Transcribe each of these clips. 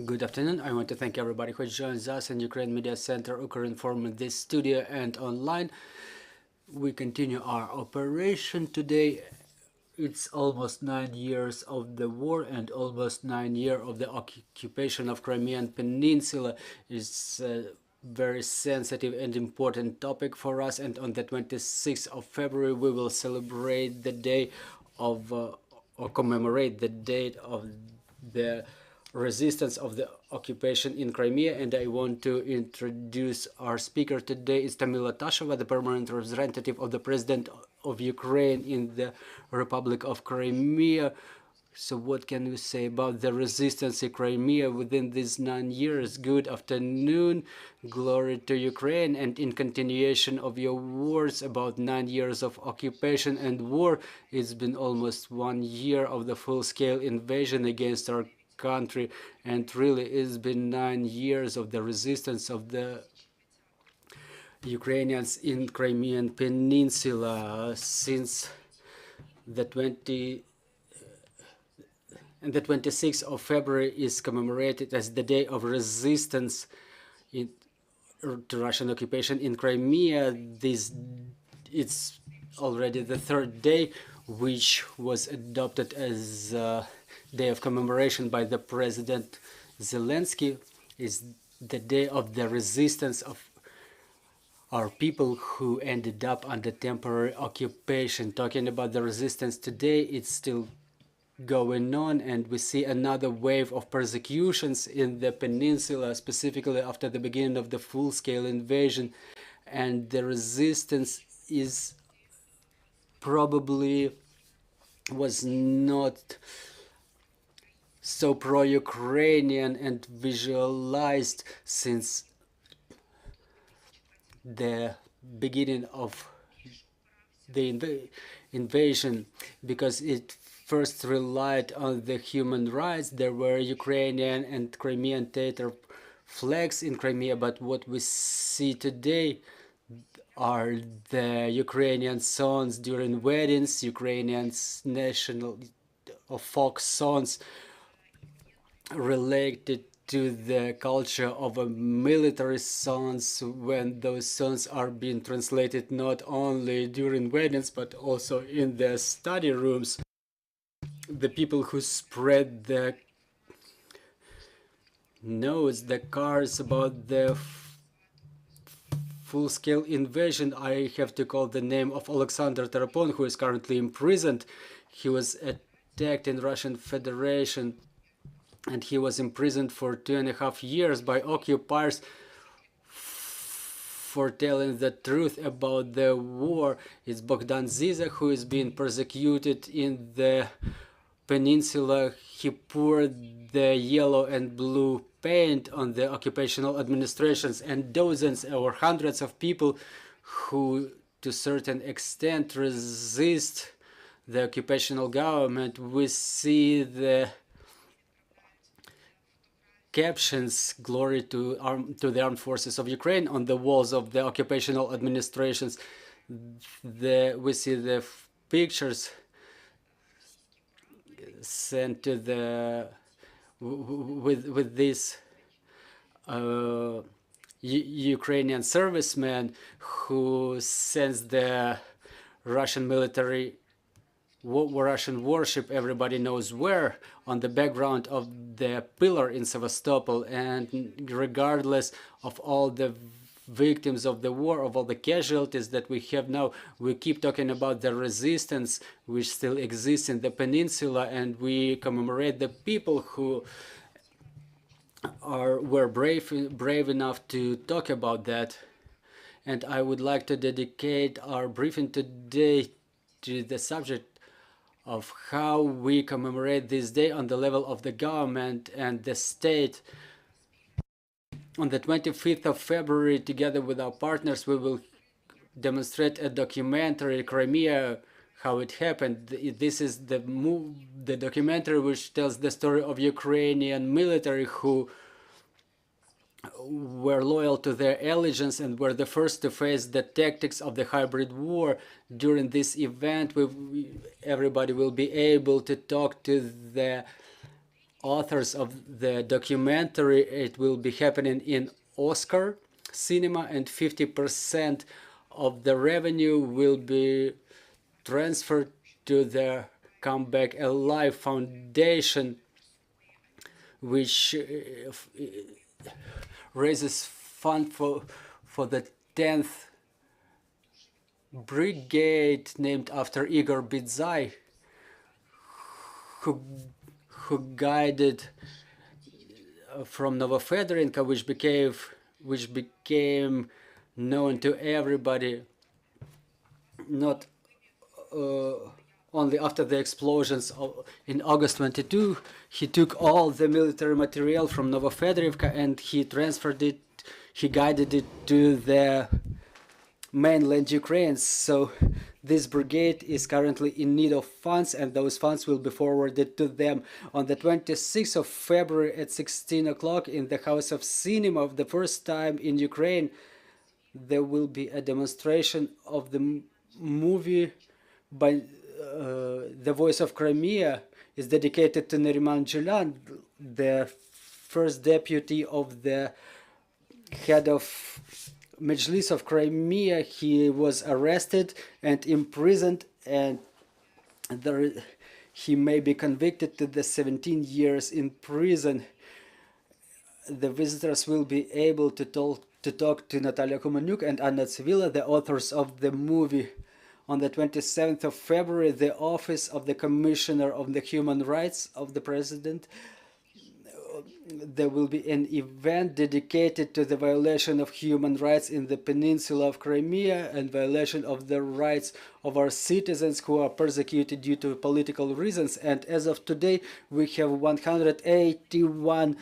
Good afternoon. I want to thank everybody who joins us in Ukraine Media Center, Ukrinform, in this studio and online. We continue our operation today. It's almost 9 years of the war and almost 9 years of the occupation of Crimean Peninsula. It's a very sensitive and important topic for us. And on the 26th of February, we will celebrate the day of, or commemorate the date of the resistance of the occupation in Crimea, and I want to introduce our speaker today. Is Tamila Tasheva, the permanent representative of the President of Ukraine in the Republic of Crimea. So what can we say about the resistance in Crimea within these 9 years? Good afternoon, glory to Ukraine, and in continuation of your words about 9 years of occupation and war, it's been almost 1 year of the full-scale invasion against our country, and really it's been 9 years of the resistance of the Ukrainians in Crimean Peninsula since the 26th of February is commemorated as the day of resistance to Russian occupation in Crimea. It's already the third day, which was adopted as day of commemoration by the President Zelensky. Is the day of the resistance of our people who ended up under temporary occupation. Talking about the resistance today, it's still going on, and we see another wave of persecutions in the peninsula, specifically after the beginning of the full-scale invasion, and the resistance is probably was not so pro-Ukrainian and visualized since the beginning of the invasion, because it first relied on the human rights. There were Ukrainian and Crimean Tatar flags in Crimea, but what we see today are the Ukrainian songs during weddings, Ukrainian national or folk songs related to the culture of a military songs, when those songs are being translated not only during weddings but also in the study rooms. The people who spread the notes, the cards about the full-scale invasion, I have to call the name of Alexander Tarapon, who is currently imprisoned. He was attacked in Russian Federation, and he was imprisoned for 2.5 years by occupiers for telling the truth about the war. It's Bogdan Ziza, who is being persecuted in the peninsula. He poured the yellow and blue paint on the occupational administrations, and dozens or hundreds of people who to a certain extent resist the occupational government. We see the captions "Glory to the Armed Forces of Ukraine" on the walls of the occupational administrations. We see the pictures sent to the with this Ukrainian serviceman who sends the Russian military Russian warship, everybody knows where, on the background of the pillar in Sevastopol. And regardless of all the victims of the war, of all the casualties that we have now, we keep talking about the resistance which still exists in the peninsula, and we commemorate the people who were brave enough to talk about that. And I would like to dedicate our briefing today to the subject of how we commemorate this day on the level of the government and the state. On the 25th of February, together with our partners, we will demonstrate a documentary, Crimea, how it happened. This is the documentary which tells the story of Ukrainian military who were loyal to their allegiance and were the first to face the tactics of the hybrid war. During this event, everybody will be able to talk to the authors of the documentary. It will be happening in Oscar cinema, and 50% of the revenue will be transferred to the Comeback Alive Foundation, which raises fund for the 10th Brigade, named after Igor Bidzai, who guided from Novofedorinka, which became known to everybody, not only after the explosions in August 22. He took all the military material from Novofedorivka and he transferred it, he guided it to the mainland Ukraine. So this brigade is currently in need of funds, and those funds will be forwarded to them. On the 26th of February at 16 o'clock in the House of Cinema, for the first time in Ukraine, there will be a demonstration of the movie by The Voice of Crimea. Is dedicated to Neriman Julan, the first deputy of the head of Mejlis of Crimea. He was arrested and imprisoned, and he may be convicted to the 17 years in prison. The visitors will be able to talk to Natalia Kumanuk and Anna Tsivila, the authors of the movie. On the 27th of February, the Office of the Commissioner of the Human Rights of the President, there will be an event dedicated to the violation of human rights in the peninsula of Crimea and violation of the rights of our citizens who are persecuted due to political reasons. And as of today, we have 181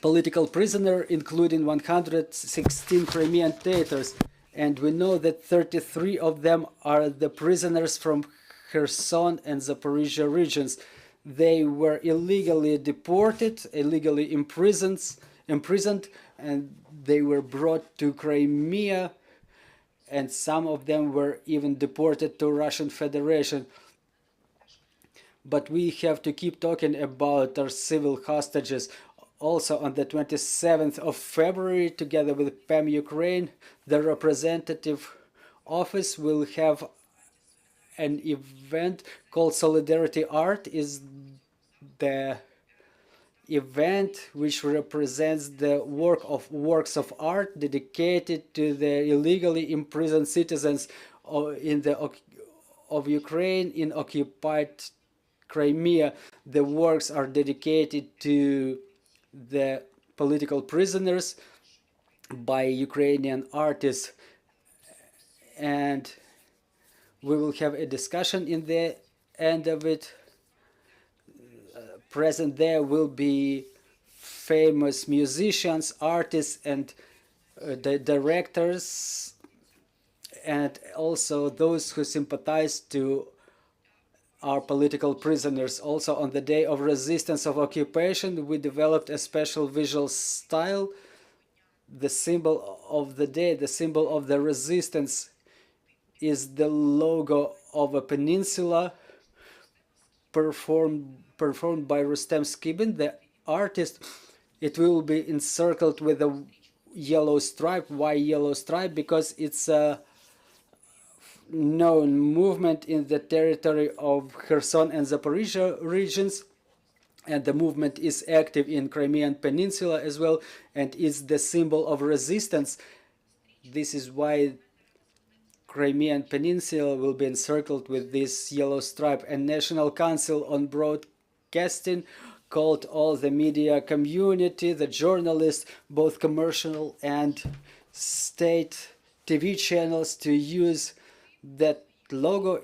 political prisoners, including 116 Crimean Tatars. And we know that 33 of them are the prisoners from Kherson and Zaporizhia regions. They were illegally deported, illegally imprisoned, and they were brought to Crimea, and some of them were even deported to Russian Federation. But we have to keep talking about our civil hostages. Also on the 27th of February, together with PAM Ukraine, the representative office will have an event called Solidarity Art. Is the event which represents the works of art dedicated to the illegally imprisoned citizens of Ukraine in occupied Crimea. The works are dedicated to the political prisoners by Ukrainian artists, and we will have a discussion in the end of it. Present there will be famous musicians, artists, and the directors, and also those who sympathize to our political prisoners. Also on the day of resistance of occupation, we developed a special visual style. The symbol of the day, the symbol of the resistance, is the logo of a peninsula performed by Rustem Skibin, the artist. It will be encircled with a yellow stripe. Why yellow stripe? Because it's a known movement in the territory of Kherson and Zaporizhia regions, and the movement is active in Crimean Peninsula as well, and is the symbol of resistance. This is why Crimean Peninsula will be encircled with this yellow stripe. And National Council on Broadcasting called all the media community, the journalists, both commercial and state TV channels, to use that logo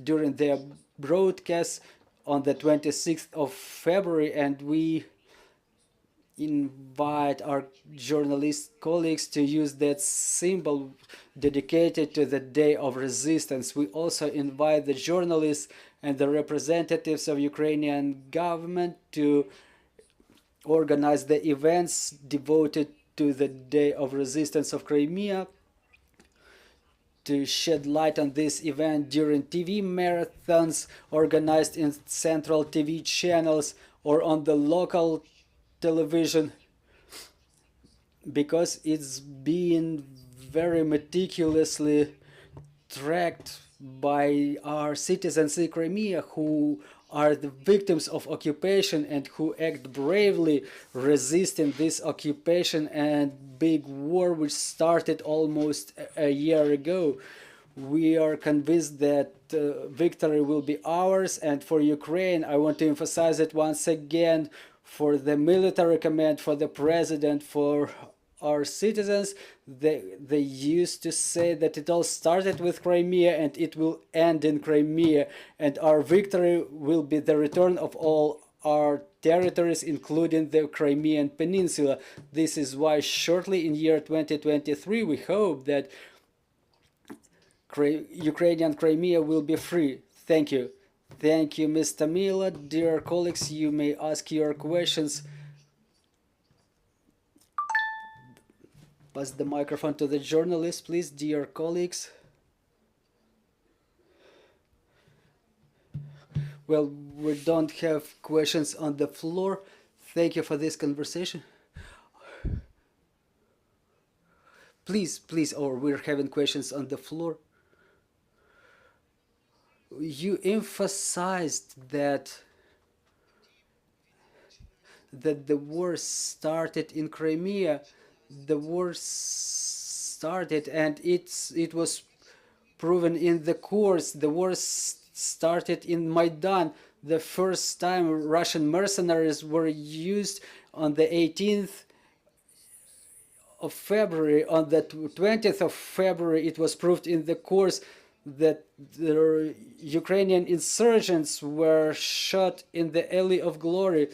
during their broadcast on the 26th of February, and we invite our journalist colleagues to use that symbol dedicated to the Day of Resistance. We also invite the journalists and the representatives of Ukrainian government to organize the events devoted to the Day of Resistance of Crimea, to shed light on this event during TV marathons organized in central TV channels or on the local television, because it's being very meticulously tracked by our citizens in Crimea, who are the victims of occupation and who act bravely resisting this occupation and big war which started almost a year ago. We are convinced that victory will be ours, and for Ukraine, I want to emphasize it once again, for the military command, for the president, for our citizens. They used to say that it all started with Crimea and it will end in Crimea, and our victory will be the return of all our territories, including the Crimean Peninsula. This is why shortly in year 2023 we hope that Ukrainian Crimea will be free. Thank you. Thank you, Ms. Tamila. Dear colleagues, you may ask your questions. Pass the microphone to the journalist, please, dear colleagues. Well, we don't have questions on the floor. Thank you for this conversation. Please, or we're having questions on the floor. You emphasized that the war started in Crimea. The war started, and it was proven in the courts. The war started in Maidan. The first time Russian mercenaries were used on the 18th of February. On the 20th of February, it was proved in the courts that the Ukrainian insurgents were shot in the Alley of Glory.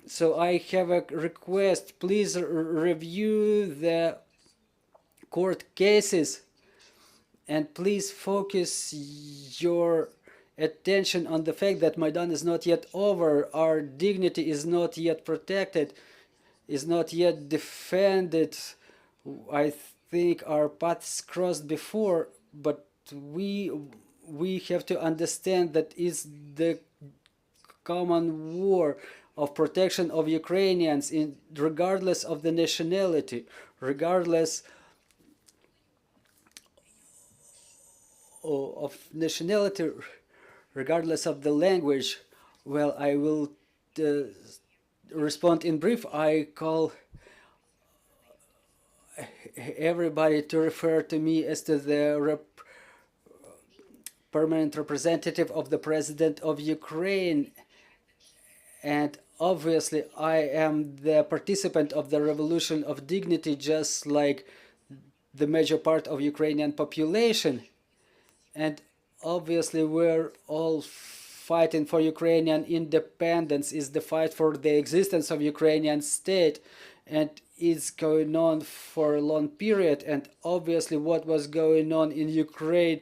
So I have a request. Please review the court cases and please focus your attention on the fact that Maidan is not yet over. Our dignity is not yet protected, is not yet defended. I think our paths crossed before, but we have to understand that it's the common war of protection of Ukrainians, regardless of the nationality, regardless of nationality, regardless of the language. Well, I will respond in brief. I call everybody to refer to me as to the permanent representative of the President of Ukraine. And obviously, I am the participant of the revolution of dignity, just like the major part of Ukrainian population. And obviously, we're all fighting for Ukrainian independence. Is the fight for the existence of Ukrainian state, and it's going on for a long period. And obviously, what was going on in Ukraine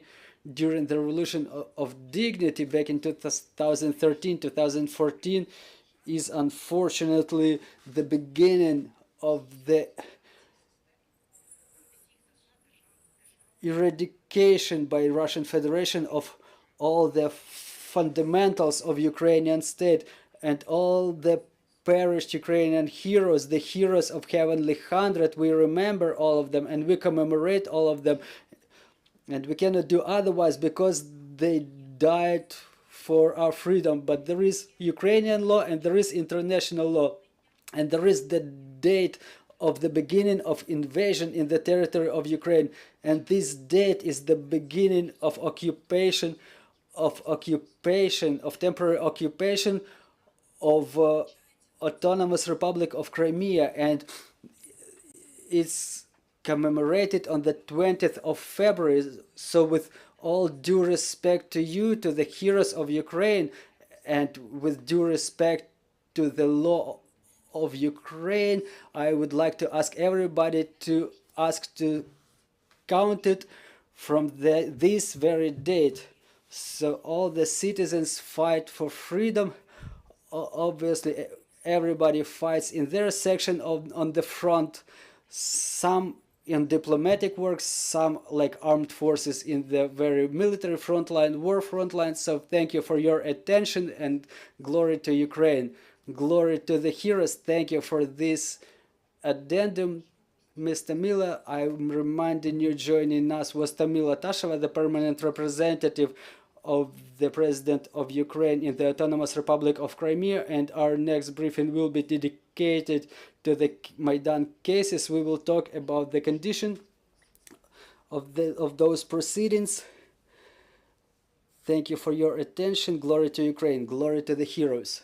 during the revolution of dignity back in 2013, 2014 is unfortunately the beginning of the eradication by Russian Federation of all the fundamentals of Ukrainian state, and all the perished Ukrainian heroes, the heroes of Heavenly Hundred. We remember all of them and we commemorate all of them, and we cannot do otherwise because they died for our freedom. But there is Ukrainian law and there is international law, and there is the date of the beginning of invasion in the territory of Ukraine, and this date is the beginning of occupation, of temporary occupation of Autonomous Republic of Crimea, and it's commemorated on the 20th of February. So with all due respect to you, to the heroes of Ukraine, and with due respect to the law of Ukraine, I would like to ask everybody to count it from this very date. So all the citizens fight for freedom. Obviously, everybody fights in their section on the front. Some in diplomatic work, some like armed forces in the very military frontline, war frontline. So thank you for your attention, and glory to Ukraine. Glory to the heroes. Thank you for this addendum, Ms. Tamila. I'm reminding you joining us was Tamila Tasheva, the permanent representative of the President of Ukraine in the Autonomous Republic of Crimea, and our next briefing will be dedicated to the Maidan cases. We will talk about the condition of those proceedings. Thank you for your attention. Glory to Ukraine. Glory to the heroes.